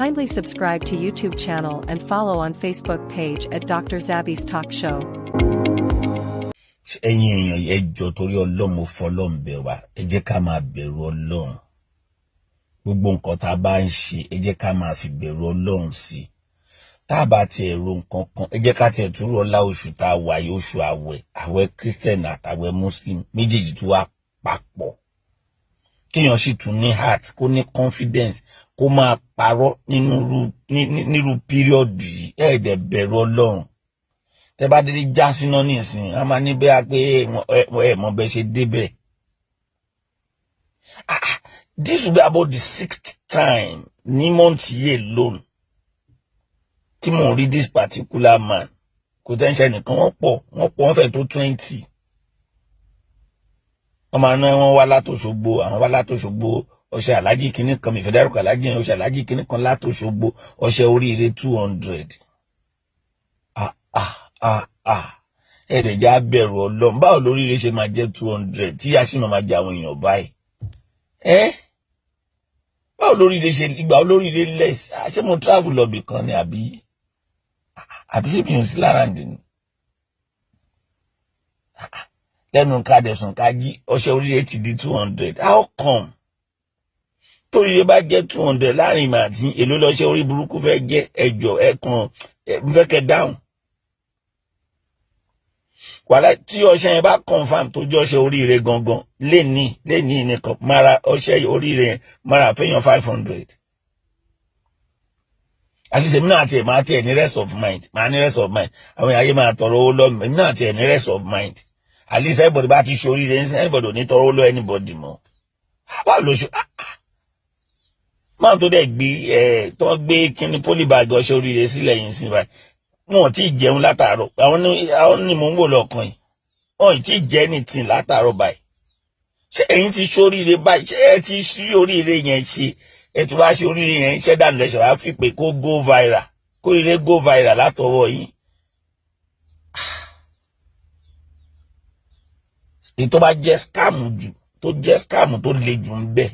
Kindly subscribe to YouTube channel and follow on Facebook page at Dr. Zabby's Talk Show. Ẹ̀yin èèyàn ẹ jọ̀ọ́ torí Ọlọ́run mo fọlọ́run bẹ̀ wá, ẹ jẹ́ ká máa bẹ̀rù Ọlọ́run. Gbogbo nǹkan tá bá ń ṣe ẹ jẹ́ ká máa fi bẹ̀rù Ọlọ́run sí. Tá bá ti ro nǹkan kan ẹ jẹ́ ká ti tú ọlá oṣù tá wà yìí, oṣù àwẹ̀ Christian àtàwẹ̀ Muslim méjèèjì tó wà papọ̀. Kéèyàn sì tún ní heart, kó ní confidence, kó máa parọ́ nínú period yìí, ẹ dẹ̀ bẹ̀rù Ọlọ́run. Tẹ́ bá dé já síná nísìn a máa ní bẹ́ẹ̀ pé ẹ mọ̀ bẹ́ẹ̀ ṣe débẹ̀. This will be about the 6th time ní month yìí alone tí mo rí this particular man. Kò tẹ́ ń ṣe nìkan wọ́n fẹ́ tó 20. Wọ́n máa ná wọn wá látòṣogbo, àwọn wá látòṣogbo, ọṣẹ alájì kìíní kan mi fẹ́ dárúkọ alájì yẹn, ọṣẹ alájì kìíní kan látòṣogbo, ọṣẹ oríire 200. Ẹ̀rẹ̀ já bẹ̀rù Ọlọ́run. Báwo lóríire ṣe máa jẹ́ 200 tí a sì máa jẹ àwọn èèyàn báyìí? Báwo lóríire ṣe ìgbà olóríire less? Ṣé mo travel lọ bì kan ni àbí ṣé mi ò sí lára ǹdí ni? Lẹ́nu ká dẹ̀sùn ká jí ọṣẹ oríire ti di 200. How come? Toríire bá jẹ́ 200 láàrin ìmọ̀ àti èlò lọ́ṣẹ́ orí burúkú fẹ́ jẹ́ ẹjọ́ ẹ̀kan fẹ́ kẹ́ dáhùn. Wàhálà tí ọṣẹ yẹn bá confirm tó jẹ́ ọṣẹ oríire gangan lénìí nìkan mara ọṣẹ oríire yẹn mara fẹ́yàn 500. At least èmi náà tiẹ̀ máa tiẹ̀ ní rest of mind, máa ní rest of mind. Àwọn ayé máa tọrọ owó lọ́mọ, èmi náà tiẹ̀ ní rest of mind. At least everybody bá ti ṣe oríire ń sin, anybody ò ní tọrọ owó lọ anybody mọ́. Báwo ló ṣe máa tó dẹ̀ gbé tó gbé kíní polybag ọṣẹ oríire sílẹ̀ yìí sí báyìí. Wọn ti jẹun látàárọ̀, àwọn ni mò ń wò lọ́kàn yìí. Wọn ti jẹ anything látàárọ̀ báyìí. Ṣé ẹ̀yin ti ṣe oríire báyìí? Ṣé ẹ ti ṣí oríire yẹn ṣe? Ẹ ti wá ṣe oríire yẹn ṣẹ́ dànù lẹ́sẹ̀ wá fi pé kó go viral, kó oríire go viral látọwọ́ yín. Èyí tó bá jẹ́ scam jù, tó jẹ́ scam tó le jù ń bẹ,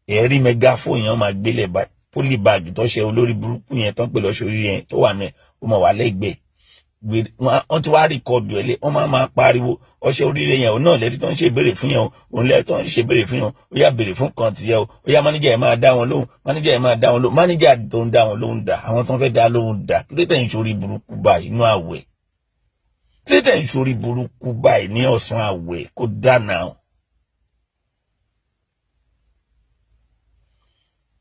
ẹ̀rí megaphone yẹn máa gbélé báyìí. Polybag tó ṣe olórí burúkú yẹn tó ń pè lọ́ṣọ́ orí yẹn tó wà ní ó máa wà lẹ́gbẹ̀ẹ́. Wọ́n ti wá rìkọ́dù ẹ̀ lé, wọ́n máa pariwo ọṣẹ oríire yẹn òun náà lẹ́rí tó ń ṣe ìbéèrè fún yẹn o, òun lẹ́rí tó ń ṣe ìbéèrè fún yẹn o, ó yá béèrè fún kan tìyẹ o, ó yá máníjà ẹ̀ máa dá wọn lóhùn, máníjà ẹ̀ máa dá wọn lóhùn, máníjà tó ń dá wọn lóhùn dà, àwọn tó ń fẹ́ dá lóhùn dà. Kí ló tẹ̀ ń ṣorí burúkú báyìí inú àwẹ̀? Kí ló tẹ̀ ń ṣorí burúkú báyìí ní ọ̀sán àwẹ̀? Kó dáná o.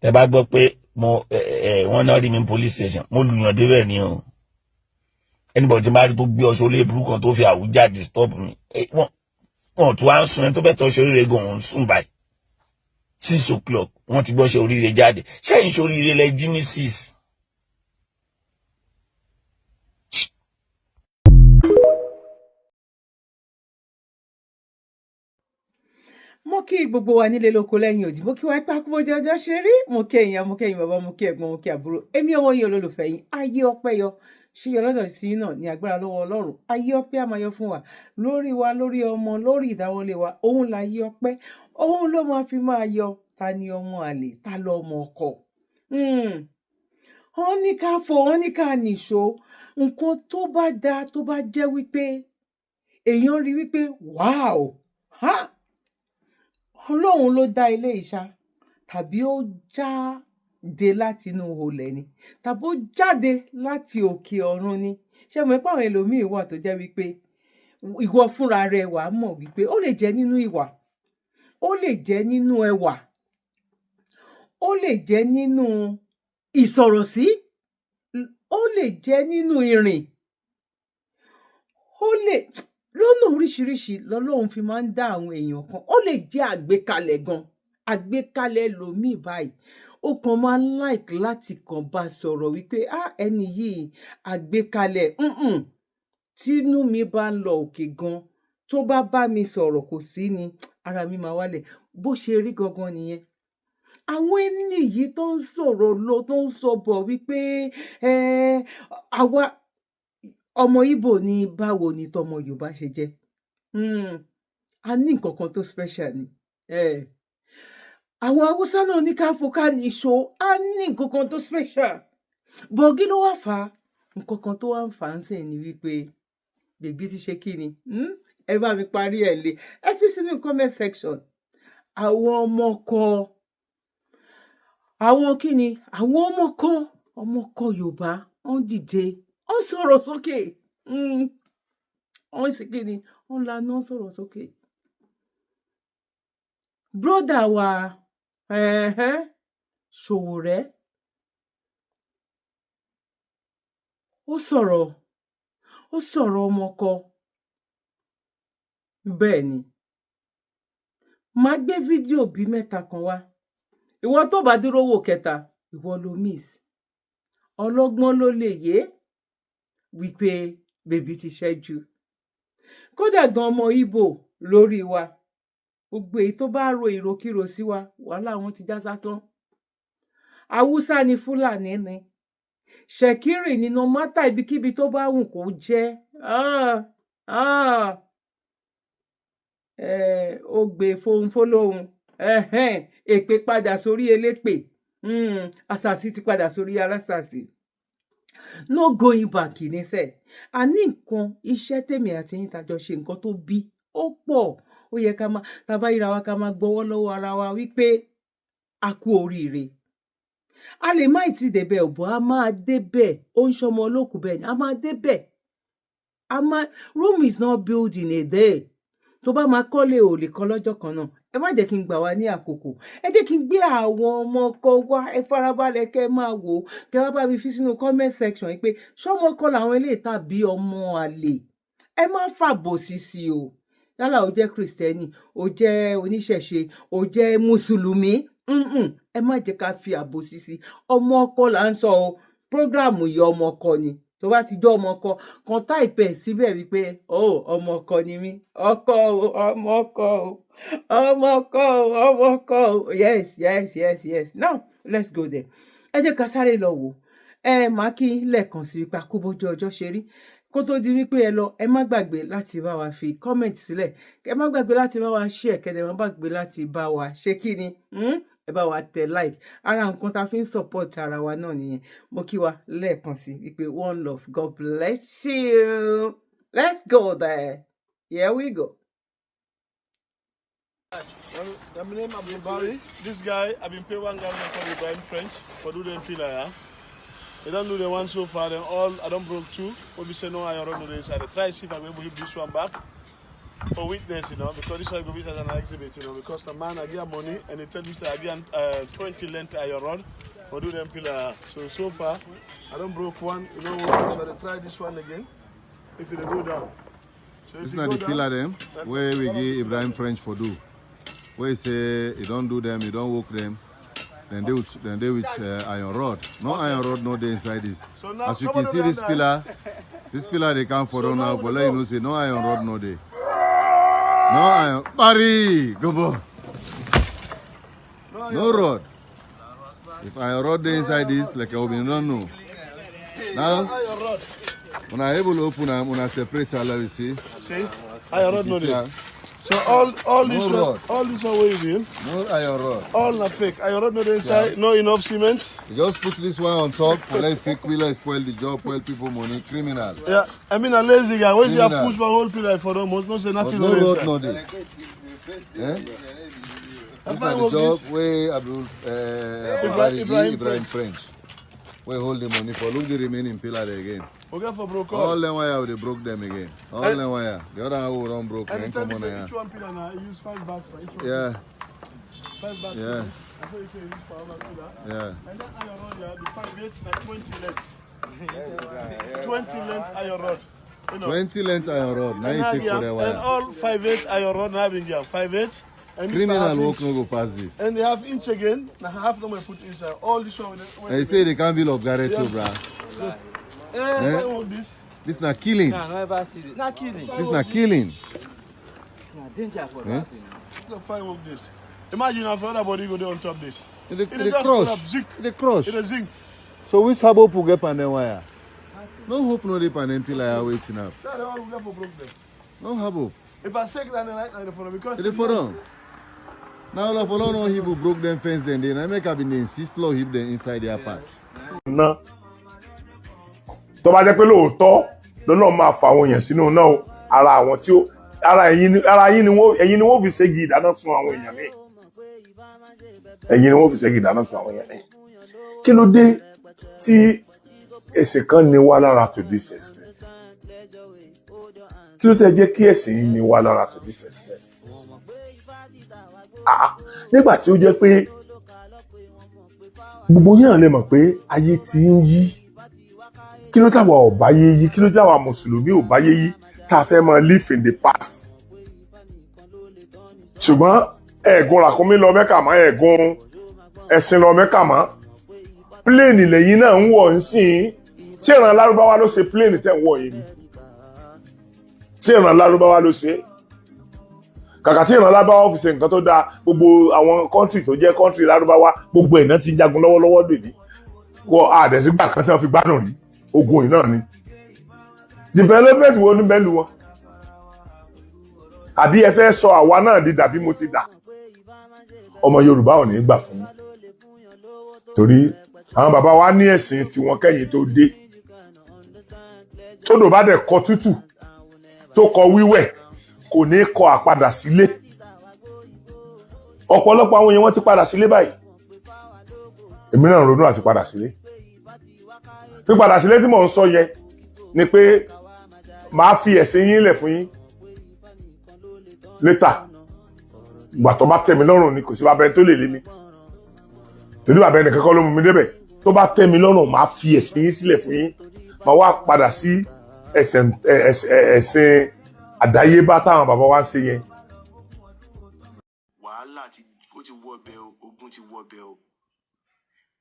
Tẹ́ bá gbọ́ pé wọ́n náà rí mi police station, mo lùyàn débẹ̀ ni o. Anybody tí máa rí tó gbé ọṣọ olé burúkú kan tó fi àwùjáde stop mi, wọ́n tún wá ń sun ẹni tó fẹ́ tọ́ ọṣọ oríire gan òun sùn báyìí 6 o'clock wọ́n ti gbọ́ ọṣọ oríire jáde. Ṣẹ́yìn ṣe oríire lẹ jí ní 6. Mo kí gbogbo wa nílé lóko lẹ́yìn òdì, mo kí wa ipá kú bójú ọjọ́ ṣe rí, mo kí ẹ̀yin, mo kí ẹ̀yin bàbá, mo kí ẹ̀gbọ́n, mo kí àbúrò. Èmi ọmọ yín olólùfẹ́ yín, ayé ọpẹ́ yọ. Ṣé yọ lọ́dọ̀ sí yín náà ní agbára lọ́wọ́ Ọlọ́run. Ayé ọpẹ́ á máa yọ fún wa lórí ọmọ, lórí ìdáwọ́lé wa. Òun la ayé ọpẹ́. Òun ló máa fi máa yọ. Ta ni ọmọ àlè? Ta lọ ọmọ ọkọ? Wọ́n ní ká fò, wọ́n ní ká nìṣó. Nǹkan tó bá dáa, tó bá jẹ́ wípé èèyàn rí wípé wow, Ọlọ́run ló dá ilé ìṣá, tàbí ó jáde láti inú olẹ̀ ni, tàbí ó jáde láti òkè ọ̀run ni. Ṣé mo pé àwọn ẹlòmíì wà tó jẹ́ wípé ìwọ fúnra rẹ̀ wà mọ̀ wípé ó lè jẹ́ nínú ìwà, ó lè jẹ́ nínú ẹwà, ó lè jẹ́ nínú ìsọ̀rọ̀sí, ó lè jẹ́ nínú ìrìn, ó lè lọ́nà oríṣiríṣi lọ́lọ́run fi máa ń dá àwọn èèyàn kan. Ó lè jẹ́ àgbékalẹ̀ gan, àgbékalẹ̀ ẹlòmíì báyìí. Ó kàn máa ń like láti kàn bá sọ̀rọ̀ wípé ẹni yìí àgbékalẹ̀ tínú mi bá ń lọ òkè gan, tó bá mi sọ̀rọ̀ kò sí ni ara mi máa wálẹ̀. Bó ṣe rí gangan nìyẹn. Àwọn ẹni yìí tó ń sọ̀rọ̀ lọ, tó ń sọ bọ̀ wípé àwa ọmọ Ìgbò ní báwo ni tọmọ Yorùbá ṣe jẹ́. A ní nǹkan kan tó special ni. àwọn Haúsá náà ní ká fò ká níṣó á ní nǹkan kan tó special bọ́gí ló wá fà á nǹkan kan tó wá ń fà á ń sìn ní wípé bèbí ti ṣe kí ni ẹ bá mi parí ẹ̀ lé ẹ fi sínú comment section àwọn àwọn kí ni àwọn ọmọ ọkọ Yorùbá wọ́n dìde wọ́n sọ̀rọ̀ sókè wọ́n sì kí ni wọ́n lanà sọ̀rọ̀ sókè broda wa Sowore ó sọ̀rọ̀ ọmọ ọkọ bẹ́ẹ̀ ni máa gbé fídíò bíi mẹ́ta kan wá ìwọ tó bá dúró wò kẹta ìwọ ló miss ọlọ́gbọ́n ló lè yé wípé bèbí ti ṣẹ́jú kódà gan ọmọ Ìgbò lórí wa gbogbo èyí tó bá ro ìrokíro sí wa wàhálà wọn ti já sásán Haúsá ni Fúlàní ni ṣẹ̀kírì nínú mátà ibikíbi tó bá wù kó jẹ́ ó gbé fohùn fólóhùn èpè padà sórí elépè àṣàsí ti padà sórí alásàsí no going back níṣẹ́ a ní nǹkan iṣẹ́ tèmi àti yín tàjọ ṣe nǹkan tó bí ó pọ̀ ó yẹ ká máa tàbá yíra wa ká máa gbọ́wọ́ lọ́wọ́ ara wa wípé a kú oríire a lè má ì tí débẹ̀ ọ̀bọ̀ a máa débẹ̀ ó ń ṣọmọ olókùú bẹ́ẹ̀ ni a máa débẹ̀ Rome is not built in a day tó bá máa kọ́lé ò lè kọ́ lọ́jọ́ kan náà ẹ má jẹ́ kí n gbà wá ní àkókò ẹ jẹ́ kí n gbé àwọn ọmọ ọkọ wá ẹ farabalẹ̀ kẹ́ ẹ máa wò ó kẹ́ wá bá mi fi sínú comment section yìí pé ṣọmọ ọkọ làwọn eléyìí tàbí ọmọ àlè ẹ má fàbòsí sí o yálà ó jẹ́ kristẹni ó jẹ́ oníṣẹ̀ṣe ó jẹ́ mùsùlùmí ẹ má jẹ́ ká fi àbòsí sí ọmọ ọkọ là ń sọ o prógráàmù yìí ọmọ ọkọ ni tó bá ti jọ ọmọ ọkọ kan táìpẹ síbẹ̀ wípé ọmọ ọkọ ni mí ọkọ ọmọ ọkọ ọmọ ọkọ ọmọ ọkọ yes now let's go there ẹ jẹ́ ká sáré lọ wò máa kí lẹ́ẹ̀kan sí wípé àkóbójú ọjọ́ ṣe rí kó tó di wípé ẹ lọ ẹ má gbàgbé láti bá wa fi comment sílẹ̀ ẹ má gbàgbé láti bá wa share kẹ́dẹ̀ má gbàgbé láti bá wa ṣe kí ni ẹ bá wa tẹ like ara nǹkan tá a fi ń support ara wa náà nìyẹn mo kí wa lẹ́ẹ̀kan sí wípé one love God bless you let's go there here we go. My name is Barry. This guy, I've been paying one guy called Ibrahim French for do them pillar. Yeah? They don't do the one so far. Then all I don't broke two. But we say no, I don't know the inside. I try to see if I'm able to hit this one back for witness, because this one go be as an exhibit, because the man I give money and he tell me say I give 20 length iron rod for do them pillar. So far I don't broke one. So I try this one again. If it go down. So this is not the pillar them where we give Ibrahim French for do. Where he say you don't do them, you don't work them. Then they with iron rod. No iron rod, no day inside this. So now, as you can see this pillar they come for now. For let you know say no iron rod, no day. No iron. Barry, go on. No rod. If iron rod they inside this, like I don't know. Now, when I able to open them, when I separate all of you see. See, iron rod no day. So all this one where you in? No iron rod. All not fake. Iron rod no dey inside, no enough cement. You just put this one on top for let fake pillar spoil the job, spoil people money, criminal. Yeah, I mean a lazy guy. When you push one whole pillar for them, no say nothing. No road, no day. This is the job where Ibrahim French. We hold the money for look the remaining pillar there again. Okay, for broke all them wire they broke them again. All them wire. The other one will run broke. And tell me say each one pillar now, you use 5 bags for each one. Yeah. 5 bags. Yeah. I thought you say you use for other pillar. Yeah. And that iron rod here, the 5/8 na 20 length. 20 length iron rod. 20 length iron rod. Now you take for the wire. And all 5/8 iron rod now being here. 5/8. Criminal work no go past this. And they have inch again. Now half them we put inside. All this one. They say they can't build up Garrett too, bro. This is not killing. No, never see it. Not killing. This is not killing. It's not danger for that thing. Let's find out this. Imagine if everybody go there on top this. They crush. They crush. It is zinc. So which hope will get on the wire? No hope no dey pan empty like waiting up. That's the one we broke them. No hope. If I say that right now, for them because They for them. Now, love, follow no people broke them fence then. They make up in insist law hip them inside their part. No. Tó bá jẹ́ pé lóòótọ́ lọ́nà máa fa àwọn èèyàn sínú náà ara àwọn tí ó ara yín ni wọ́n fi ṣẹ́gi ìdáná sun àwọn èèyàn míì. Ẹ̀yin ni wọ́n fi ṣẹ́gi ìdáná sun àwọn èèyàn míì. Kí ló dé tí ẹ̀sìn kan ní wá lára to this extent? Kí ló tẹ́ jẹ́ kí ẹ̀sìn yìí ní wá lára to this extent? Nígbà tí ó jẹ́ pé gbogbo yín lè mọ̀ pé ayé ti ń yí. Kí ló táwa ò bá yé yí? Kí ló táwa mùsùlùmí ò bá yé yí tá a fẹ́ máa live in the past? Ṣùgbọ́n ẹ̀gún ràkúnmí lọ Mẹ́kà mọ́, ẹ̀gún ẹ̀sìn lọ Mẹ́kà mọ́. Pléènì lẹ́yìn náà ń wọ̀ ń sìn. Ṣé ìran Lárúbáwá ló ṣe pléènì tẹ̀ ń wọ̀ yìí ni? Ṣé ìran Lárúbáwá ló ṣe? Kàkà tí ìran Lárúbáwá fi ṣe nǹkan tó dáa, gbogbo àwọn kọ́ńtì tó jẹ́ kọ́ńtì Lárúbáwá gbogbo ẹ̀ náà ti ń jagun lọ́wọ́lọ́wọ́ dèní. Wọ́n àdẹ̀sígbà kan tí wọ́n fi gbádùn rí. Ogun yìí náà ni. Development wo ní bẹ́ẹ̀ lu wọn? Àbí ẹ fẹ́ sọ àwa náà di dàbí mo ti dà? Ọmọ Yorùbá ò ní gbà fún yín. Torí àwọn bàbá wa ní ẹ̀sìn tí wọ́n kẹ́yìn tó dé. Tódò bá dẹ̀ kọ tútù tó kọ wíwẹ̀ kò ní kọ àpadà sílé. Ọ̀pọ̀lọpọ̀ àwọn èèyàn wọ́n ti padà sílé báyìí. Èmi náà ronú àti padà sílé. Pípadà sílé tí mò ń sọ yẹn ni pé màá fi ẹ̀sìn yín lẹ̀ fún yín létà. Ìgbà tó bá tẹ́ mi lọ́rùn ni kò sí bàbá ẹni tó lè lé mi. Torí bàbá ẹni kankan ló mú mi débẹ̀. Tó bá tẹ́ mi lọ́rùn màá fi ẹ̀sìn yín sílẹ̀ fún yín. Màá wá padà sí ẹ̀sìn àdáyébá táwọn bàbá wa ń ṣe yẹn. Wàhálà ó ti wọ bẹ́ẹ̀ o, ogun ti wọ bẹ́ẹ̀ o.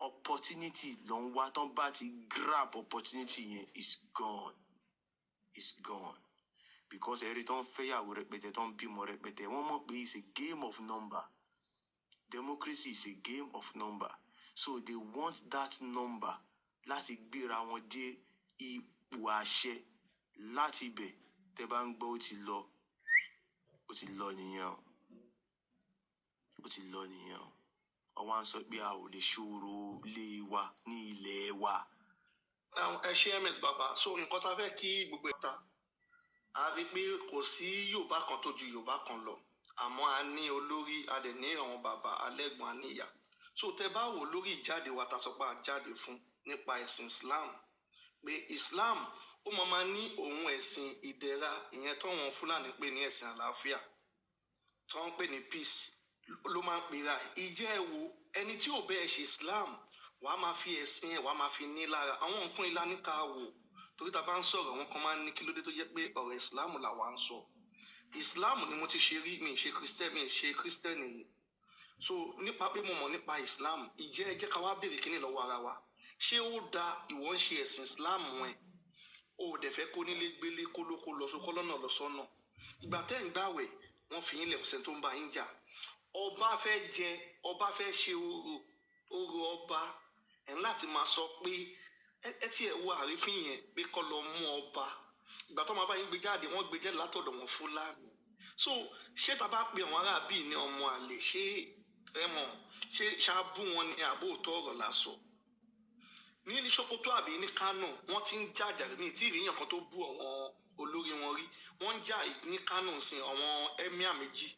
Opportunity ló ń wá tán bá ti grab opportunity yẹn is gone. It's gone. Because every time fẹ́yàwó rẹpẹtẹ tán bímọ rẹpẹtẹ wọ́n mọ̀ pé it's a game of number. Democracy is a game of number. So they want that number láti gbéra wọn dé ipò àṣẹ láti ibẹ̀ tẹ́ bá ń gbọ́ ó ti lọ nìyẹn. Ó ti lọ nìyẹn. Ọwọ́ à ń sọ pé a ò lè ṣòro lé wa ní ilẹ̀ wa. Ẹ ṣe ms bàbá so nǹkan tá a fẹ́ kí gbogbo ẹ̀ta a rí pé kò sí Yorùbá kan tó ju Yorùbá kan lọ àmọ́ a ní olórí a dẹ̀ ní àwọn bàbá alẹ́gbọ̀n àníyà so tẹ bá wò lórí ìjáde wa ta sọ pé a jáde fún nípa ẹ̀sìn Islam pé Islam ó máa ní òun ẹ̀sìn ìdẹ̀ra ìyẹn tọ́wọn Fúlàní pè ní ẹ̀sìn àlàáfíà tó ń pè ní peace ló máa ń pera ìjẹ́ ẹ̀wò ẹni tí ò bẹ́ẹ̀ ṣe Islam wàá máa fi ẹ̀sìn ẹ̀ wàá máa fi ní lára àwọn nǹkan ìlànà ká wò torí ta bá ń sọ̀rọ̀ àwọn kan máa ń ní kí ló dé tó jẹ́ pé ọ̀rọ̀ Islam làwa ń sọ Islam ni mo ti ṣe rí mi ṣe Christian ni so nípa pé mo mọ̀ nípa Islam ìjẹ́ ẹ jẹ́ ká wá béèrè kíní lọ́wọ́ ara wa ṣé ó da ìwọ ń ṣe ẹ̀sìn Islam ẹ̀ o ò dẹ̀ fẹ́ kó nílé gbélé kó lóko lọ sókó lọ́nà lọ sọ́nà ìgbà tẹ́ ń gbàwẹ̀ wọ́n fi yín lẹ̀kùsẹ̀ tó ń bá yín jà ọba fẹ́ jẹ ọba fẹ́ ṣe orò ọba ẹ̀ láti máa sọ pé ẹ tí ẹ wo àrífín yẹn pé kọ́ lọ mú ọba ìgbà tó máa bá yín gbé jáde wọ́n gbé jáde látọ̀dọ̀ wọn Fúlàní so ṣé ta bá pe àwọn aráàbí ní ọmọ àlè ṣé ẹ mọ̀ ṣé ṣáàbù wọn ní àbò òótọ́ ọ̀rọ̀ lásọ ní Sokoto àbí ní Kánò wọ́n ti ń jàjà ní tí ìrìyàn kan tó bú àwọn olórí wọn rí wọ́n ń jà ní Kánò sin àwọn emir méjì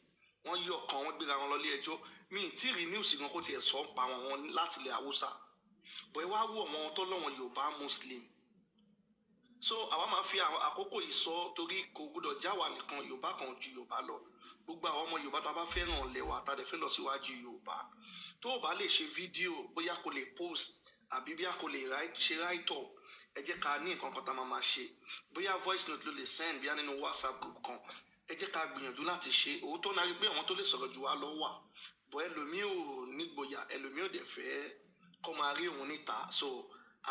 wọ́n yí ọkàn wọn gbéra wọn lọ ilé ẹjọ́ mi tí rí níwùsì kan kó tiẹ̀ sọ pa wọn láti ilẹ̀ Haúsá bọ̀ ẹ wá wú ọmọ tó lọ́wọ́n Yorùbá Muslim so àwa máa fi àkókò yìí sọ torí kò gbọdọ̀ já wa nìkan Yorùbá kan ju Yorùbá lọ gbogbo àwọn ọmọ Yorùbá tá a bá fẹ́ràn lẹ́wà tá a dẹ̀ fẹ́ lọ síwájú Yorùbá tó o bá lè ṣe fídíò bóyá kò lè post àbí bí a kò lè ṣe write up ẹ jẹ́ ká ní nǹkan kan tá a máa ṣe bóyá voice note ló lè send bóyá nínú WhatsApp group kan ẹ jẹ́ ká gbìyànjú láti ṣe òótọ́ náà rí pé àwọn tó lè sọ̀rọ̀ jù wá lọ wà bọ́ ẹlòmíì ò nígboyà ẹlòmíì ò dẹ̀ fẹ́ kọ́ máa rí òun níta so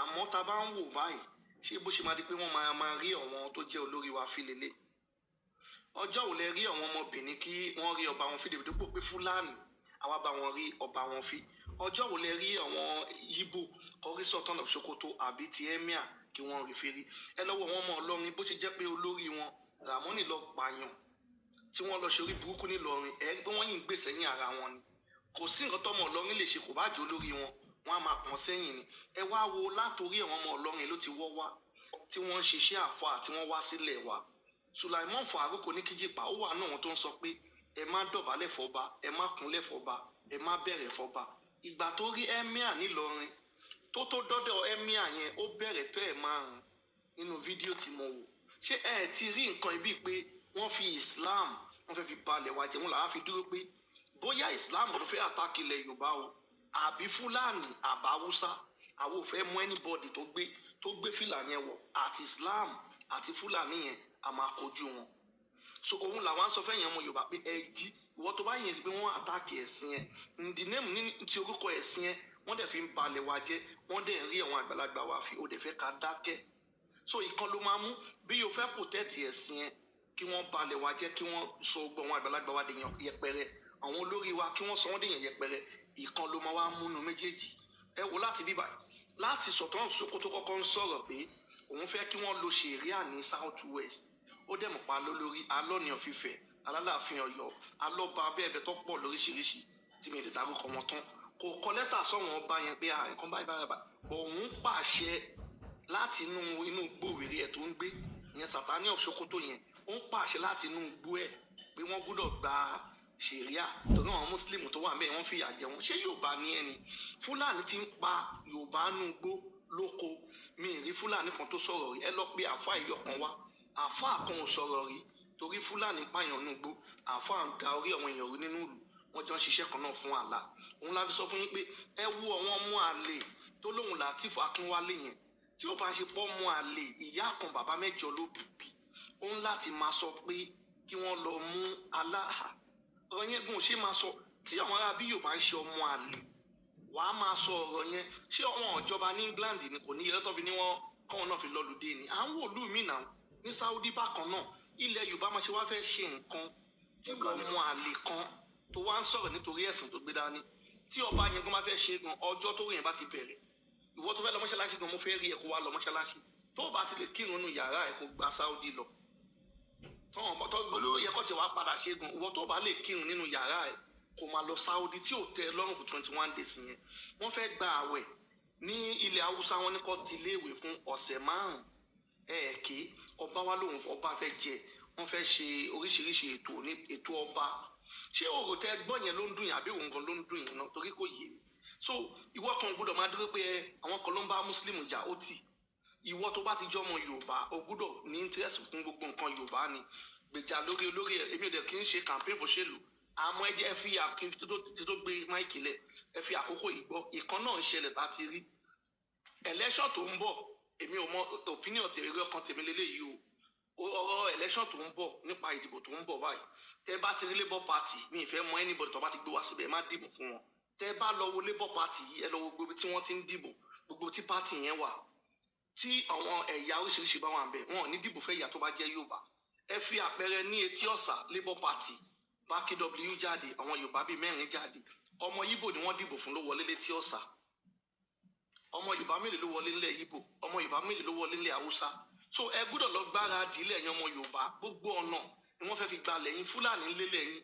àmọ́ tá a bá ń wò báyìí ṣé bó ṣe máa di pé wọ́n máa rí àwọn tó jẹ́ olórí wa fi lélẹ̀ ọjọ́ ò lẹ rí àwọn ọmọbìnrin kí wọ́n rí ọba wọn fi dèbò dípò pé Fúlàní àwa bá wọn rí ọba wọn fi ọjọ́ ò lẹ rí àwọn Yíbò kọrí sọ̀tàn Sokoto àbí ti emir kí wọ́n rí fi rí ẹ lọ́wọ́ wọn mọ Ọlọ́rin bó ṣe jẹ́ pé olórí wọn Ràmọ́nì lọ pààyàn tí wọ́n lọ ṣe orí burúkú nílọrin ẹ̀ pé wọ́n yìí ń gbèsè ní ara wọn ni kò sí nǹkan tọ́mọ Ìlọrin lè ṣe kò bá jẹ́ olórí wọn á máa pọ̀n sẹ́yìn ni. Ẹ wá wo látòrí àwọn ọmọ Ìlọrin ló ti wọ́ wá tí wọ́n ń ṣiṣẹ́ àfáà tí wọ́n wá sílẹ̀ wa. Sulaiman Farouk Oníkíjìpá ó wà náà wọn tó ń sọ pé ẹ má dọ̀bálẹ̀ fọba, ẹ má kúnlẹ̀ fọba, ẹ má bẹ̀rẹ̀ fọba. Ìgbà tó rí emir nílọrin tó dọ́dọ̀ emir yẹn ó bẹ̀rẹ̀ tó ẹ̀ márùn nínú fídíò tí mo wò. Ṣé ẹ ti rí nǹkan ibi pé wọ́n fi Islam wọ́n fẹ́ fi balẹ̀ wa jẹ́ wọn làwọn fi dúró pé bóyá Islam ló fẹ́ àtàkì ilẹ̀ Yorùbá o àbí Fúlàní àbá Haúsá àwọn ò fẹ́ mú anybody tó gbé fìlà yẹn wọ̀ àti Islam àti Fúlàní yẹn a máa kojú wọn. So òun làwọn sọ fẹ́yìn ọmọ Yorùbá pé ẹ jí ìwọ tó bá yẹn pé wọ́n àtàkì ẹ̀sìn ẹ̀ ǹdí nẹ́ẹ̀mù ní ti orúkọ ẹ̀sìn ẹ̀ wọ́n dẹ̀ fi ń balẹ̀ wa jẹ́ wọ́n dẹ̀ ń rí àwọn àgbàlagbà wa fi ó dẹ̀ fẹ́ ká dákẹ́. So ìkan ló máa mú bí yóò fẹ́ protect ẹ̀sìn ẹ̀ kí wọ́n balẹ̀ wa jẹ́ kí wọ́n sọ gbọ́ àwọn àgbàlagbà wa dèèyàn yẹpẹrẹ àwọn olórí wa kí wọ́n sọ wọ́n dèèyàn yẹpẹrẹ ìkan ló máa wá múnú méjèèjì. Ẹ wo láti bíbà láti Sultan Sokoto kọ́kọ́ ń sọ̀rọ̀ pé òun fẹ́ kí wọ́n lo ṣẹ̀ríà ní South West ó dẹ̀ mọ̀ pa lólórí alọ́ni ọ̀fìfẹ́ alálàáfin Ọ̀yọ́ alọ́ba abẹ́ẹ̀bẹ́ tó pọ̀ lóríṣiríṣi tí mi lè dárúkọ wọn tán kò kọ lẹ́tà sọ̀wọ́n ọba yẹn pé nǹkan báyìí òun pàṣẹ láti inú gbòòrè ẹ̀ tó ń gbé ìyẹn Sàtánì of Sokoto yẹn ó ń pàṣẹ láti inú igbó ẹ̀ pé wọ́n gbọ́dọ̀ gba ṣẹ̀ríà torí àwọn Mùsùlùmí tó wà ńbẹ̀ wọ́n fìyà jẹ wọn. Ṣé Yorùbá ní ẹni Fúlàní ti ń pa Yorùbá nú igbó lóko mi ì rí Fúlàní kan tó sọ̀rọ̀ rí ẹ lọ pé àáfàá ìyọkan wá àáfàá kan ò sọ̀rọ̀ rí torí Fúlàní pààyàn nú igbó àáfàá ń da orí àwọn èèyàn rí nínú ìlú wọ́n jọ ń ṣiṣẹ́ kan náà fún àlà. Òun la fi sọ fún yín pé ẹ wo àwọn ọmọ àlè tó lóhùn Latif Akínwálé yẹn tí ó bá ṣe pọ́ ọmọ àlè ìyá kan bàbá mẹ́jọ ló bìbí òun láti máa sọ pé kí wọ́n lọ mú aláha ọ̀rọ̀ yẹn gùn ṣé máa sọ tí àwọn ará bí Yorùbá ń ṣe ọmọ àlè wàá máa sọ ọ̀rọ̀ yẹn ṣé àwọn ìjọba ní England ni kò ní yẹ tó fi ní wọn kọ́wọn náà fi lọ́lùdé ni à ń wò lù mí náà ní Saudi bákan náà ilẹ̀ Yorùbá máa ṣe wá fẹ́ ṣe nǹkan tí ọmọ àlè kan tó wá ń sọ̀rọ̀ nítorí ẹ̀sìn tó gbé dání tí ọba yẹn kó máa fẹ́ ṣe gan ọjọ́ tó yẹn bá ti bẹ̀rẹ̀ ìwọ tó fẹ́ lọ mọ́ṣáláṣí gan mo fẹ́ rí ẹ kó wá lọ mọ́ṣáláṣí tó bá ti lè kírun nínú yàrá ẹ kó gba Saudi lọ tó yẹ kó ti wá padà ṣe gan ìwọ tó bá lè kírun nínú yàrá ẹ kó máa lọ Saudi tí ò tẹ́ lọ́rùn fún 21 days yẹn wọ́n fẹ́ gba àwẹ̀ ní ilẹ̀ Haúsá wọn ní kó ti léèwé fún ọ̀sẹ̀ 5 ẹ̀ẹ̀kẹ́ ọba wa lòun ọba fẹ́ jẹ wọ́n fẹ́ ṣe oríṣiríṣi ètò ọba ṣé òrò tẹ gbọ́ yẹn ló ń dùn yẹn àbí òun kan ló ń dùn yẹn náà torí kò yé mi. So ìwọ kan gbọ́dọ̀ máa dúró pé àwọn kan ló ń bá Mùsùlùmí jà ó tì ìwọ tó bá ti jọmọ Yorùbá o gbọ́dọ̀ ní interest fún gbogbo nǹkan Yorùbá ni gbèjà lórí olórí ẹ èmi ò dẹ̀ kí n ṣe campaign fòṣèlú àmọ́ ẹ jẹ́ ẹ fi tó gbé máìkì lẹ̀ ẹ fi àkókò ìgbọ́ ìkan náà ń ṣẹlẹ̀ bá ti rí election tó ń bọ̀ èmi ò mọ opinion tèmi kan tèmi lélẹ́yìí o ọ̀rọ̀ election tó ń bọ̀ nípa ìdìbò tó ń bọ̀ báyìí tẹ́ bá ti rí Labour Party mi ì fẹ́ mọ anybody tó bá ti gbé wá síbẹ̀ ẹ má dìbò fún wọn tẹ́ bá lọ wo Labour Party yìí ẹ lọ wo gbogbo tí wọ́n ti ń dìbò gbogbo tí party yẹn wà tí àwọn ẹ̀yà oríṣiríṣi bá wà ń bẹ̀ wọn ò ní dìbò fẹ́ ìyà tó bá jẹ́ Yorùbá ẹ fi àpẹẹrẹ ní Etí Ọ̀sà Labour Party BAKW jáde àwọn Yorùbá bíi 4 jáde ọmọ Ìgbò ni wọ́n dìbò fún ló wọlé létí Ọ̀sà ọmọ Yorùbá mélòó ló wọlé nílẹ̀ Ìgbò ọmọ Yorùbá mélòó ló wọlé nílẹ̀ Haúsá so ẹ gbọ́dọ̀ lọ gbáradì ilẹ̀ yẹn ọmọ Yorùbá gbogbo ọ̀nà ni wọ́n fẹ́ fi gba lẹ́yìn Fúlàní ńlẹ̀ yín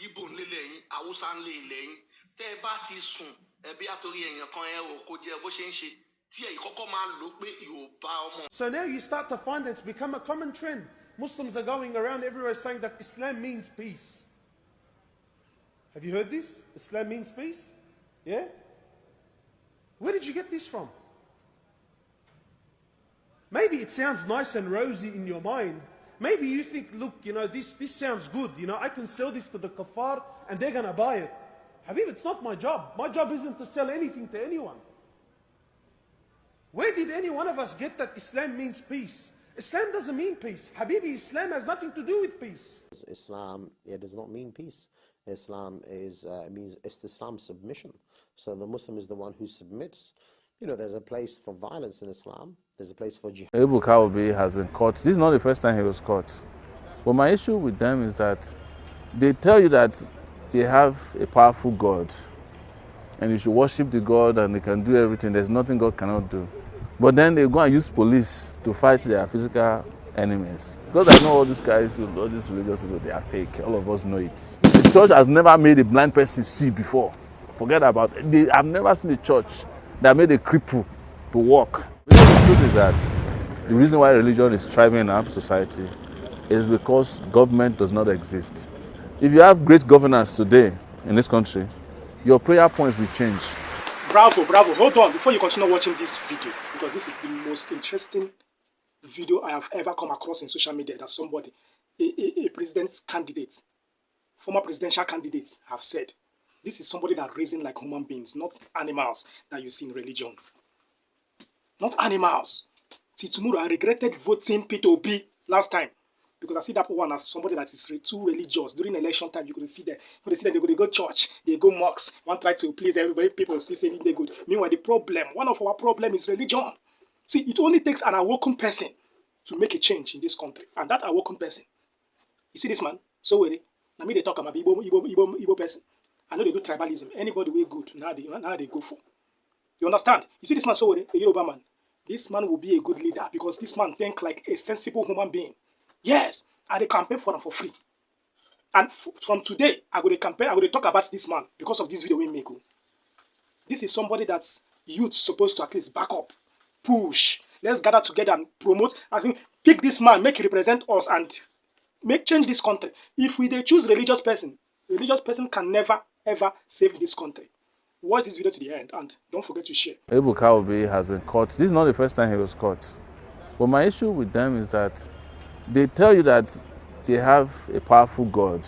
Ìgbò ńlẹ̀ yín Haúsá ńlẹ̀ ilẹ̀ yín tẹ́ ẹ bá ti sùn ẹbí àtòrí èèyàn kan ẹ ò kó jẹ bó ṣe ń ṣe tí ẹ kọ́kọ́ máa lò pé Yorùbá ọmọ. So now you start to find it's become a common trend. Muslims are going around everywhere saying that Islam means peace. Have you heard this? Islam means peace? Yeah? Where did you get this from? Maybe it sounds nice and rosy in your mind. Maybe you think, look, you know, this sounds good. You know, I can sell this to the kuffar and they're going to buy it. Habib, it's not my job. My job isn't to sell anything to anyone. Where did any one of us get that Islam means peace? Islam doesn't mean peace. Habibi, Islam has nothing to do with peace. Islam, it does not mean peace. Islam means Islam submission. So the Muslim is the one who submits. You know, there's a place for violence in Islam. There's a place for jihad. Ebuka Obi has been caught. This is not the first time he was caught. But my issue with them is that they tell you that they have a powerful God and you should worship the God and they can do everything. There's nothing God cannot do. But then they go and use police to fight their physical enemies. Because I know all these guys, all these religious people, they are fake. All of us know it. The church has never made a blind person see before. Forget about it. I've never seen a church that made a cripple to walk. Because the truth is that the reason why religion is thriving in our society is because government does not exist. If you have great governance today in this country, your prayer points will change. Bravo, bravo. Hold on before you continue watching this video, because this is the most interesting video I have ever come across in social media that somebody, a president's candidate, former presidential candidates have said. This is somebody that reason like human beings, not animals that you see in religion. Not animals. See, tomorrow I regretted voting P2B last time. Because I see that one as somebody that is too religious. During election time, you could see them. They go to church, they go mosques. One try to please everybody. People see saying they're good. Meanwhile, one of our problem is religion. See, it only takes an awoken person to make a change in this country. And that awoken person, you see this man, Sowore. Now me they talk about Igbo person. I know they do tribalism. Anybody way good, now they go for. You understand? You see this man, Sowore, a Yoruba man. This man will be a good leader because this man think like a sensible human being. Yes, I dey campaign for him for free. And from today, I go to campaign. I go to talk about this man because of this video we make. This is somebody that's youth supposed to at least back up, push. Let's gather together and promote. As in, pick this man, make him represent us, and change this country. If we dey choose religious person can never ever save this country. Watch this video to the end and don't forget to share. Ebuka Obi has been caught. This is not the first time he was caught. But my issue with them is that they tell you that they have a powerful God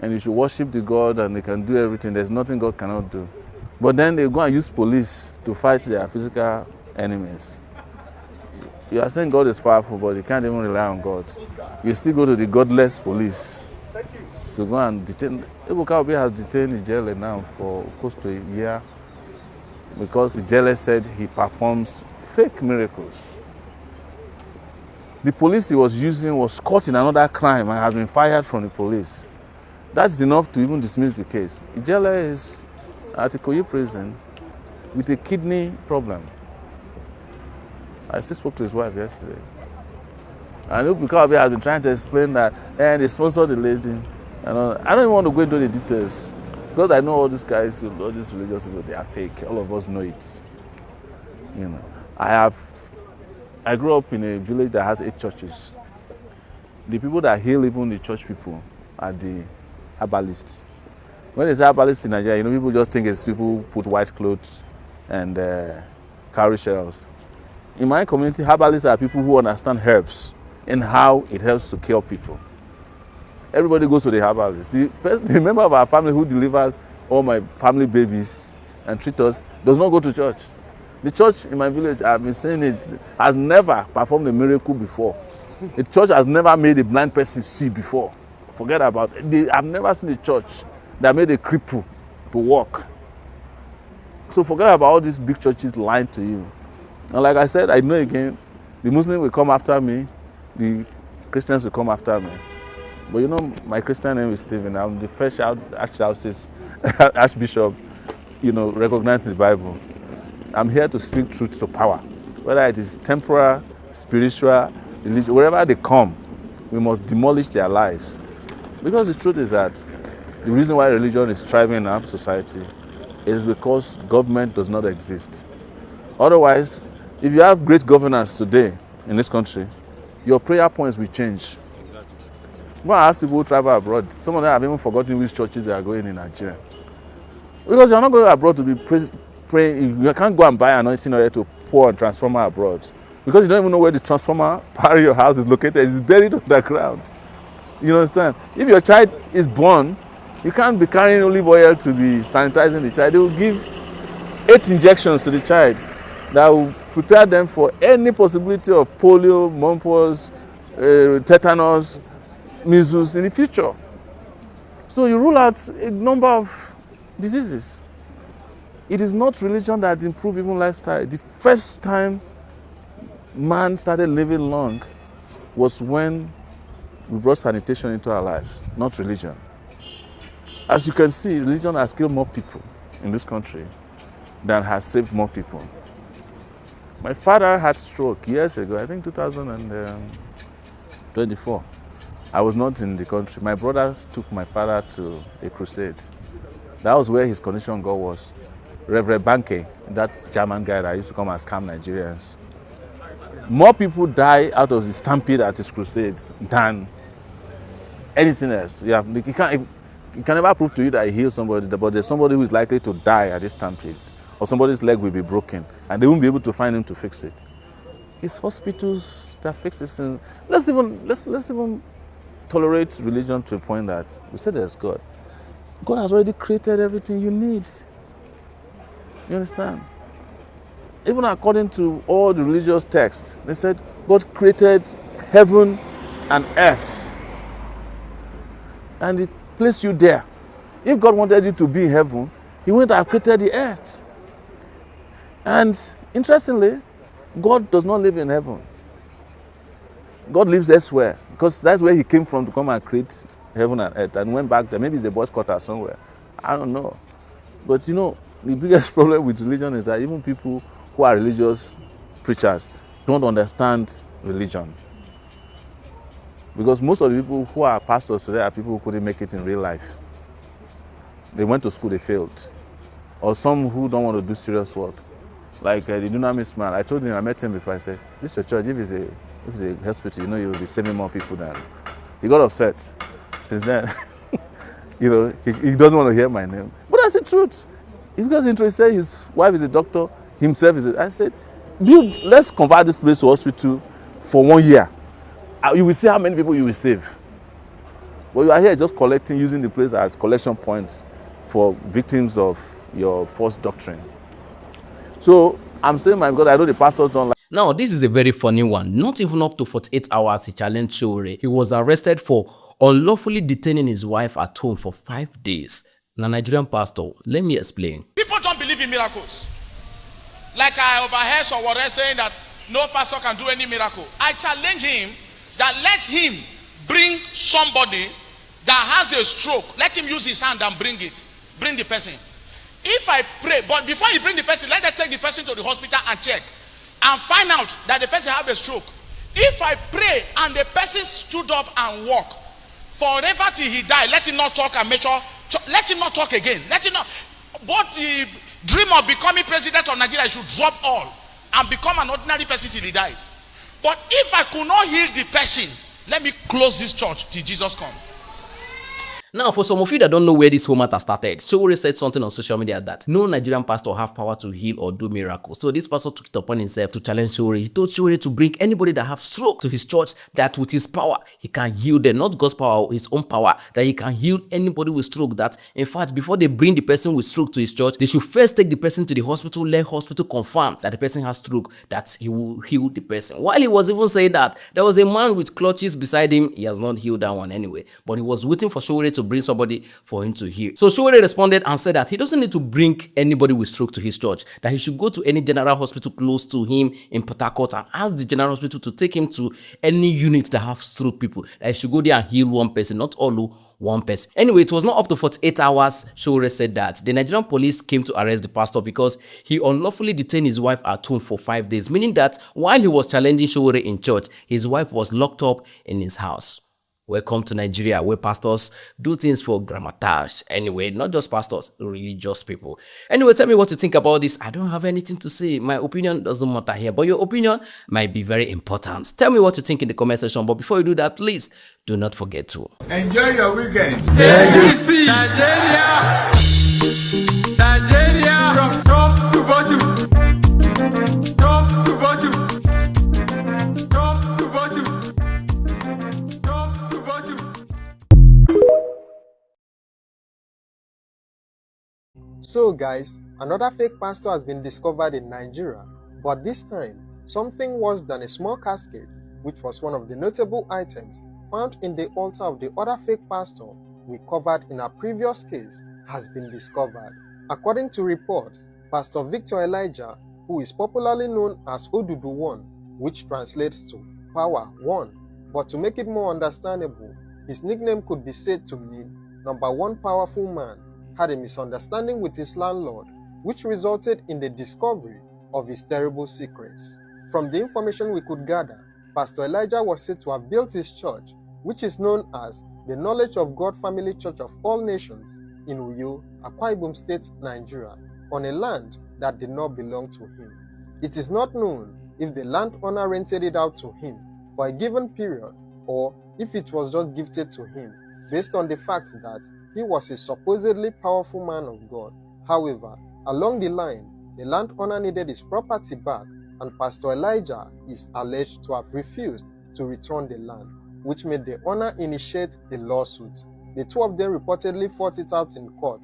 and you should worship the God and they can do everything. There's nothing God cannot do. But then they go and use police to fight their physical enemies. You are saying God is powerful, but you can't even rely on God. You still go to the godless police to go and detain. Ebuka Obi has detained Ijele now for close to a year because Ijele said he performs fake miracles. The police he was using was caught in another crime and has been fired from the police. That's enough to even dismiss the case. Ijele is at Ikoyi prison with a kidney problem. I still spoke to his wife yesterday. And Ebuka Obi has been trying to explain that they sponsored the lady. I don't even want to go into the details because I know all these guys, all these religious people, they are fake. All of us know it. You know, I grew up in a village that has 8 churches. The people that heal even the church people are the herbalists. When they say herbalists in Nigeria, people just think it's people who put white clothes and cowrie shells. In my community, herbalists are people who understand herbs and how it helps to cure people. Everybody goes to the herbalist. The member of our family who delivers all my family babies and treat us does not go to church. The church in my village, I've been saying it, has never performed a miracle before. The church has never made a blind person see before. Forget about it. I've never seen a church that made a cripple to walk. So forget about all these big churches lying to you. And like I said, I know again, the Muslims will come after me, the Christians will come after me. But my Christian name is Stephen. I'm the first Archbishop, recognized in the Bible. I'm here to speak truth to power. Whether it is temporal, spiritual, religious, wherever they come, we must demolish their lies. Because the truth is that the reason why religion is thriving in our society is because government does not exist. Otherwise, if you have great governance today in this country, your prayer points will change. Go and ask people who travel abroad. Some of them have even forgotten which churches they are going in Nigeria. Because you're not going abroad to be praying. You can't go and buy anointing oil to pour a transformer abroad. Because you don't even know where the transformer part of your house is located. It's buried underground. You understand? If your child is born, you can't be carrying olive oil to be sanitizing the child. They will give 8 injections to the child that will prepare them for any possibility of polio, mumps, tetanus, measles in the future. So you rule out a number of diseases. It is not religion that improves even lifestyle. The first time man started living long was when we brought sanitation into our lives, not religion. As you can see, religion has killed more people in this country than has saved more people. My father had stroke years ago, I think 2024. I was not in the country. My brothers took my father to a crusade. That was where his condition God was. Reverend Banke, that German guy that used to come and scam Nigerians. More people die out of the stampede at his crusades than anything else. He can never prove to you that he healed somebody, but there's somebody who is likely to die at this stampede, or somebody's leg will be broken, and they won't be able to find him to fix it. It's hospitals that fix this. Let's even tolerate religion to a point that we say there's God. God has already created everything you need. You understand? Even according to all the religious texts, they said God created heaven and earth, and He placed you there. If God wanted you to be in heaven, He wouldn't have created the earth. And interestingly, God does not live in heaven. God lives elsewhere, because that's where He came from to come and create heaven and earth, and went back there. Maybe it's a boy's quarter somewhere. I don't know. But you know, the biggest problem with religion is that even people who are religious preachers don't understand religion. Because most of the people who are pastors today are people who couldn't make it in real life. They went to school, they failed. Or some who don't want to do serious work. Like the Dunamis man, I told him, I met him before, I said, this is your church, if it's a hospital, you know you'll be saving more people than. He got upset. Since then, you know, he doesn't want to hear my name. But that's the truth. Because he said his wife is a doctor, himself is I said, let's convert this place to hospital for 1 year. You will see how many people you will save. But you are here just collecting, using the place as collection points for victims of your false doctrine. So I'm saying, because I know the pastors don't like. Now, this is a very funny one. Not even up to 48 hours, he challenged Sowore. He was arrested for unlawfully detaining his wife at home for 5 days. Now, Nigerian pastor, let me explain. People don't believe in miracles. Like I overheard Sowore saying that no pastor can do any miracle. I challenge him that let him bring somebody that has a stroke. Let him use his hand and bring the person. If I pray, but before you bring the person, let us take the person to the hospital and check and find out that the person have a stroke. If I pray and the person stood up and walk forever till he died, let him not talk and make sure, let him not talk again. Let him not. But the dream of becoming president of Nigeria should drop all and become an ordinary person till he died. But if I could not heal the person, let me close this church till Jesus comes. Now, for some of you that don't know where this whole matter started, Sowore said something on social media that no Nigerian pastor have power to heal or do miracles. So this pastor took it upon himself to challenge Sowore. He told Sowore to bring anybody that have stroke to his church, that with his power, he can heal them. Not God's power or his own power, that he can heal anybody with stroke. That, in fact, before they bring the person with stroke to his church, they should first take the person to the hospital, let hospital confirm that the person has stroke, that he will heal the person. While he was even saying that, there was a man with clutches beside him. He has not healed that one anyway, but he was waiting for Sowore to bring somebody for him to heal. So Sowore responded and said that he doesn't need to bring anybody with stroke to his church, that he should go to any general hospital close to him in Port Harcourt and ask the general hospital to take him to any unit that have stroke people, that he should go there and heal one person, not all one person. Anyway, it was not up to 48 hours, Sowore said that the Nigerian police came to arrest the pastor because he unlawfully detained his wife at home for 5 days, meaning that while he was challenging Sowore in church, his wife was locked up in his house. Welcome to Nigeria, where pastors do things for grammatage. Anyway, not just pastors, religious people. Anyway, tell me what you think about this. I don't have anything to say. My opinion doesn't matter here, but your opinion might be very important. Tell me what you think in the comment section. But before you do that, please do not forget to enjoy your weekend. ABC Nigeria, Nigeria, from top to bottom, top to bottom, top to bottom. So guys, another fake pastor has been discovered in Nigeria, but this time, something worse than a small casket, which was one of the notable items found in the altar of the other fake pastor we covered in our previous case, has been discovered. According to reports, Pastor Victor Elijah, who is popularly known as Odudu One, which translates to Power One, but to make it more understandable, his nickname could be said to mean number one powerful man, had a misunderstanding with his landlord, which resulted in the discovery of his terrible secrets. From the information we could gather, Pastor Elijah was said to have built his church, which is known as the Knowledge of God Family Church of All Nations, in Uyo, Akwa Ibom State, Nigeria, on a land that did not belong to him. It is not known if the landowner rented it out to him for a given period or if it was just gifted to him based on the fact that he was a supposedly powerful man of God. However, along the line, the landowner needed his property back, and Pastor Elijah is alleged to have refused to return the land, which made the owner initiate a lawsuit. The two of them reportedly fought it out in court,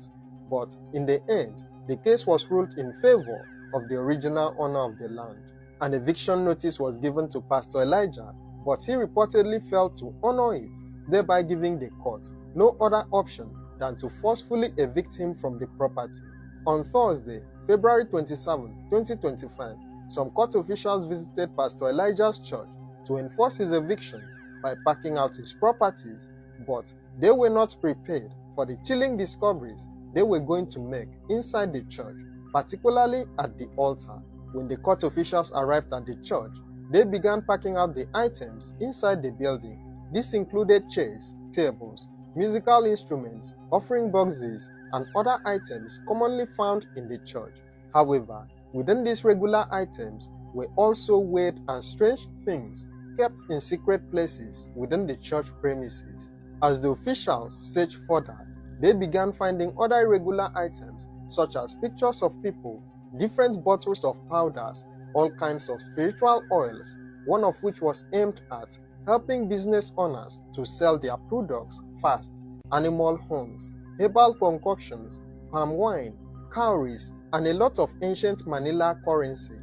but in the end, the case was ruled in favor of the original owner of the land. An eviction notice was given to Pastor Elijah, but he reportedly failed to honor it, thereby giving the court no other option than to forcefully evict him from the property. On Thursday, February 27, 2025, some court officials visited Pastor Elijah's church to enforce his eviction by packing out his properties, but they were not prepared for the chilling discoveries they were going to make inside the church, particularly at the altar. When the court officials arrived at the church, they began packing out the items inside the building. This included chairs, tables, musical instruments, offering boxes, and other items commonly found in the church. However, within these regular items were also weird and strange things kept in secret places within the church premises. As the officials searched further, they began finding other irregular items such as pictures of people, different bottles of powders, all kinds of spiritual oils, one of which was aimed at helping business owners to sell their products fast, animal horns, herbal concoctions, palm wine, cowries, and a lot of ancient Manila currency.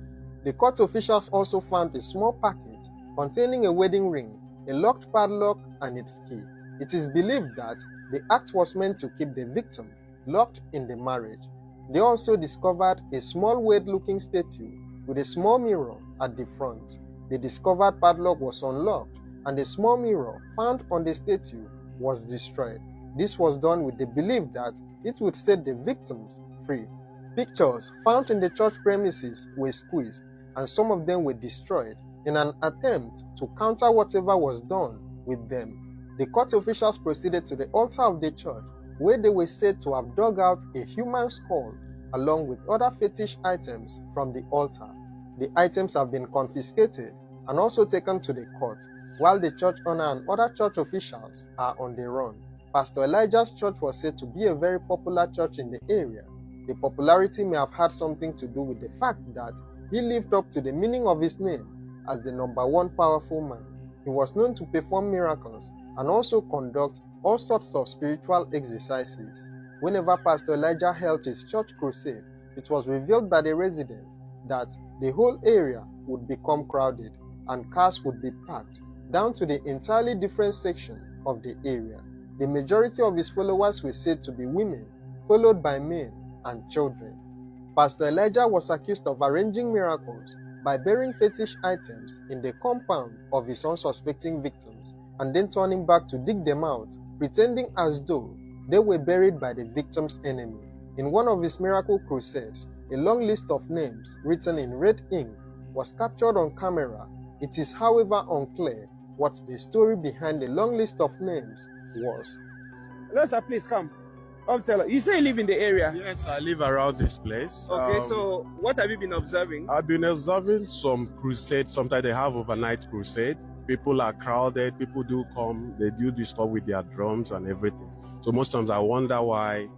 The court officials also found a small packet containing a wedding ring, a locked padlock, and its key. It is believed that the act was meant to keep the victim locked in the marriage. They also discovered a small weird-looking statue with a small mirror at the front. The discovered padlock was unlocked, and the small mirror found on the statue was destroyed. This was done with the belief that it would set the victims free. Pictures found in the church premises were squeezed, and some of them were destroyed in an attempt to counter whatever was done with them. The court officials proceeded to the altar of the church, where they were said to have dug out a human skull along with other fetish items from the altar. The items have been confiscated and also taken to the court, while the church owner and other church officials are on the run. Pastor Elijah's church was said to be a very popular church in the area. The popularity may have had something to do with the fact that he lived up to the meaning of his name as the #1 powerful man. He was known to perform miracles and also conduct all sorts of spiritual exercises. Whenever Pastor Elijah held his church crusade, it was revealed by the residents that the whole area would become crowded and cars would be packed down to the entirely different section of the area. The majority of his followers were said to be women, followed by men and children. Pastor Elijah was accused of arranging miracles by burying fetish items in the compound of his unsuspecting victims and then turning back to dig them out, pretending as though they were buried by the victim's enemy. In one of his miracle crusades, a long list of names written in red ink was captured on camera. It is, however, unclear what the story behind the long list of names was. Hello, sir, please come. Tell us. You say you live in the area? Yes, I live around this place. Okay, so what have you been observing? I've been observing some crusades. Sometimes they have overnight crusade. People are crowded. People do come. They do this stuff with their drums and everything. So most times I wonder why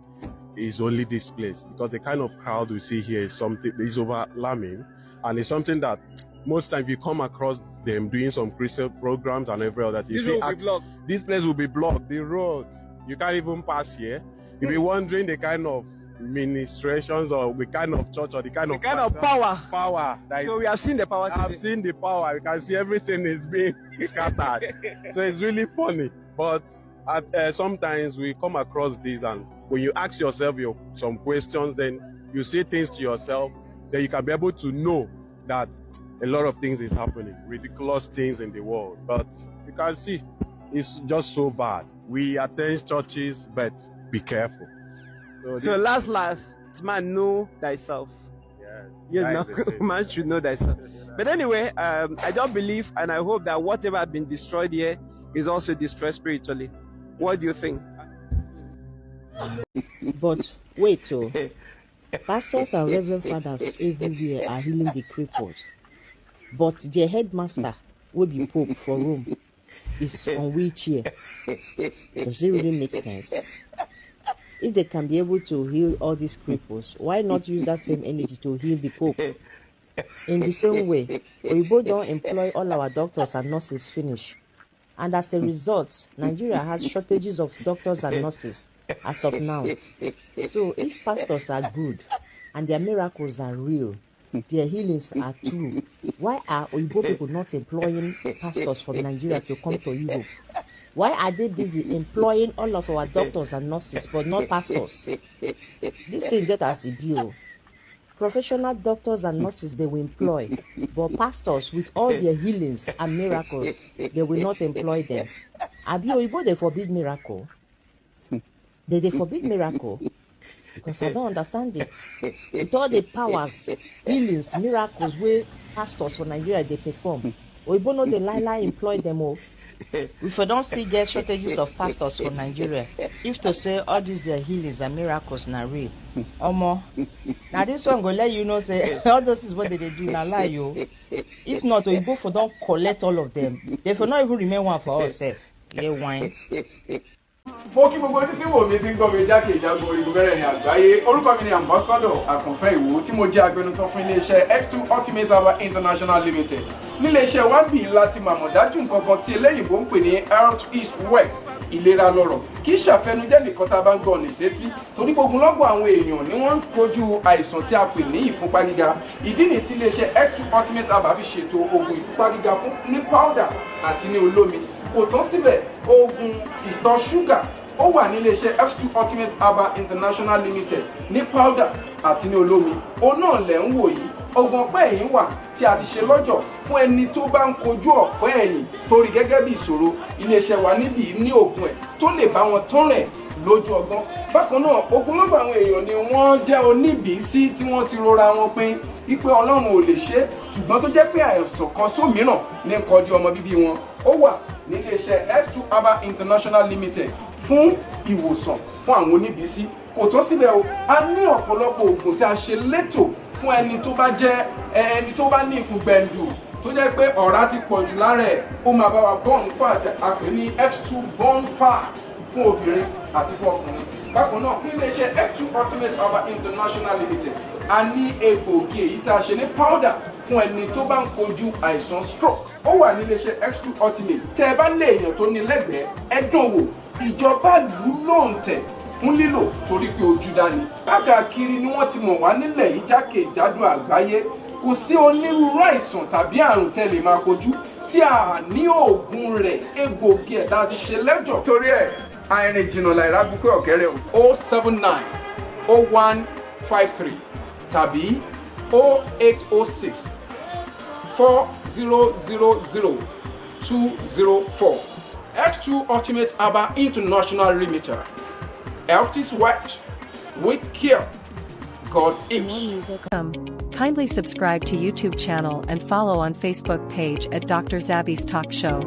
it's only this place, because the kind of crowd we see here is overwhelming, and it's something that most times you come across them doing some crusade programs and every other thing. This place will be blocked. The road, you can't even pass here. You'll be wondering the kind of ministrations or the kind of church or the kind of power. So we have seen the power. I've seen the power. You can see everything is being scattered. So it's really funny. But sometimes we come across this, and when you ask yourself some questions, then you say things to yourself, then you can be able to know that a lot of things is happening, ridiculous things in the world. But you can see it's just so bad. We attend churches, but be careful. So last, man, know thyself. Yes, man should know thyself. But anyway, I don't believe and I hope that whatever has been destroyed here is also destroyed spiritually. What do you think? But wait, oh, pastors and reverend fathers everywhere are healing the cripples. But their headmaster will be Pope for Rome is on wheelchair. Does it really make sense? If they can be able to heal all these cripples, why not use that same energy to heal the Pope? In the same way, Oyibo don't employ all our doctors and nurses finish. And as a result, Nigeria has shortages of doctors and nurses as of now. So if pastors are good and their miracles are real, their healings are true, why are Oyibo people not employing pastors from Nigeria to come to Europe? Why are they busy employing all of our doctors and nurses but not pastors? This thing get as a bill. Professional doctors and nurses they will employ, but pastors with all their healings and miracles, they will not employ them. Abi Oyibo they forbid miracle? They forbid miracle? Because I don't understand it. With all the powers, healings, miracles where pastors for Nigeria they perform, Oyibo no they lie employ them all. If we don't see get shortages of pastors for Nigeria, if to say all these their healings and miracles na real, Omo, now this one go let you know say all those is what they do na lie yo. If not, Oyibo for don't collect all of them. They for not even remain one for ourselves. They wine. Mo kí gbogbo ojú tí wò mí ti ń gbọ́ mi jákèjádò orígun mẹ́rẹ̀ẹ̀rin àgbáyé. Orúkọ mi ni Ambassador Àkànfẹ́ Ìwò tí mo jẹ́ agbẹnusọ fún iléeṣẹ́ X2 Ultimate Herbal International Limited. Níléeṣẹ́ wa bí láti màmọ̀ dájú nǹkan kan tí eléyìnbó ń pè ní health is wealth, ìlera lọ́rọ̀. Kì í ṣàfẹnujẹ́ nìkan tá a bá ń gbọ́ ní sétí. Torí gbogbo lọ́gbọ̀n àwọn èèyàn ni wọ́n ń kojú àìsàn tí a pè ní ìfúnpá gíga. Ìdí nìyí tí iléeṣẹ́ X2 Ultimate Herbal fi ṣètò oògùn ìfúnpá gíga fún ní powder àti ní olómi. Kò tán síbẹ̀, oògùn ìtọ̀ ṣúgà ó wà ní iléeṣẹ́ X2 Ultimate Herbal International Limited ní powder àti ní olómi. Òun náà lẹ̀ ń wò yìí. Oògùn ọ̀pẹ́ ẹ̀yìn wà tí a ti ṣe lọ́jọ̀ fún ẹni tó bá ń kojú ọ̀pẹ́ ẹ̀yìn torí gẹ́gẹ́ bí ìṣòro. Iléeṣẹ́ wa níbí ní oògùn ẹ̀ tó lè bá wọn tán rẹ̀ lójú ọgbọ́n. Bákan náà, ogunlọ́gọ̀ àwọn èèyàn ni wọ́n jẹ́ oníbìísí tí wọ́n ti rora wọn pín wípé Ọlọ́run ò lè ṣe, ṣùgbọ́n tó jẹ́ pé àìsàn kan sómìíràn ní kọjú ọmọ bíbí wọn. Ó wà ní iléeṣẹ́ X2 Herbal International Limited fún ìwòsàn fún àwọn oníbìísí. Kò tó síbẹ̀ o, a ní ọ̀pọ̀lọpọ̀ oògùn tí a ṣe létò fún ẹni tó bá jẹ́ ẹni tó bá ní ikùn gbẹ̀ndù tó jẹ́ pé ọ̀rá ti pọ̀ jù lára ẹ̀, ó máa bá wa burn fat, a pè ní X2 burn fat fún obìnrin àti fún ọkùnrin. Bákan náà, ní iléeṣẹ́ X2 Ultimate Herbal International Limited, a ní egbòogi èyí tá a ṣe ní powder fún ẹni tó bá ń kojú àìsàn stroke. Ó wà ní iléeṣẹ́ X2 Ultimate. Tẹ́ ẹ bá lé èèyàn tó ní lẹ́gbẹ̀ẹ́, ẹ dán wò. Ìjọba lù lóǹtẹ̀ fún lílò torí pé ojú dání. Káàkiri ni wọ́n ti mọ̀ wá nílẹ̀ yìí jákèjádò àgbáyé. Kò sí onírúurú àìsàn tàbí àrùn tẹ́ lè máa kojú tí a ní oògùn rẹ̀ egbòogi ẹ̀dá ti ṣe lẹ́jọ̀. Torí ẹ̀ àìrìn jìnnà láìra gbúpẹ́ ọ̀kẹ́rẹ́ o 079 0153 tàbí 0806 4000 204. X2 Ultimate Herbal International Limited. Health is wealth. With care, God is. Kindly subscribe to YouTube channel and follow on Facebook page at Dr. Zabby's Talk Show.